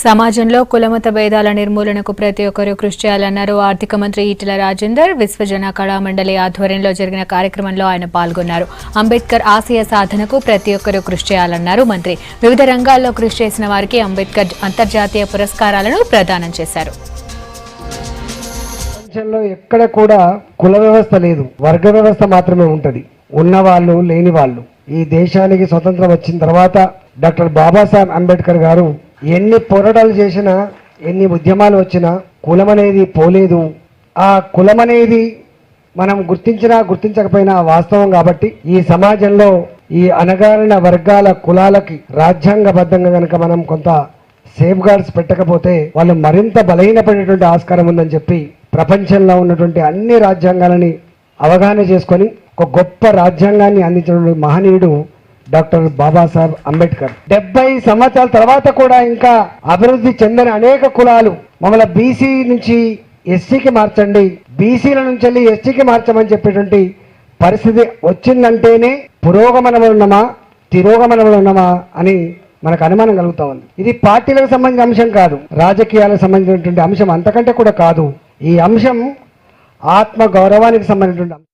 సమాజంలో కులమత భేదాల నిర్మూలనకు ప్రతి ఒక్కరూ కృషి చేయాలన్నారు ఆర్థిక మంత్రి ఈటెల రాజేందర్. విశ్వజన కళామండలి ఆధ్వర్యంలో జరిగిన కార్యక్రమంలో ఆయన పాల్గొన్నారు. అంబేద్కర్ ఆశయ సాధనకు ప్రతి ఒక్కరూ కృషి చేయాలన్నారు మంత్రి. వివిధ రంగాల్లో కృషి చేసిన వారికి అంబేద్కర్ అంతర్జాతీయ పురస్కారాలను ప్రదానం చేశారు. ఎక్కడ కూడా కుల వ్యవస్థ లేదు, వర్గ వ్యవస్థ మాత్రమే ఉంటది. ఉన్నవాళ్ళు లేని వాళ్ళు. ఈ దేశానికి స్వతంత్రం వచ్చిన తర్వాత డాక్టర్ బాబాసాహెబ్ అంబేద్కర్ గారు ఎన్ని పోరాటాలు చేసినా, ఎన్ని ఉద్యమాలు వచ్చినా కులం అనేది పోలేదు. ఆ కులం అనేది మనం గుర్తించినా గుర్తించకపోయినా వాస్తవం. కాబట్టి ఈ సమాజంలో ఈ అణగారిన వర్గాల కులాలకి రాజ్యాంగబద్ధంగా కనుక మనం కొంత సేఫ్ గార్డ్స్ పెట్టకపోతే వాళ్ళు మరింత బలహీనపడేటువంటి ఆస్కారం ఉందని చెప్పి ప్రపంచంలో ఉన్నటువంటి అన్ని రాజ్యాంగాలని అవగాహన చేసుకొని ఒక గొప్ప రాజ్యాంగాన్ని అందించినటువంటి మహనీయుడు డాక్టర్ బాబాసాహెబ్ అంబేద్కర్. 70 సంవత్సరాల తర్వాత కూడా ఇంకా అభివృద్ధి చెందని అనేక కులాలు మమ్మల్ని బీసీ నుంచి ఎస్సీకి మార్చండి, బీసీల నుంచి వెళ్ళి ఎస్సీకి మార్చమని చెప్పేటువంటి పరిస్థితి వచ్చిందంటేనే పురోగమనంలో ఉన్నామా తిరోగమనంలో ఉన్నామా అని మనకు అనుమానం కలుగుతా ఉంది. ఇది పార్టీలకు సంబంధించిన అంశం కాదు, రాజకీయాలకు సంబంధించినటువంటి అంశం అంతకంటే కూడా కాదు. ఈ అంశం ఆత్మ గౌరవానికి సంబంధించినటువంటి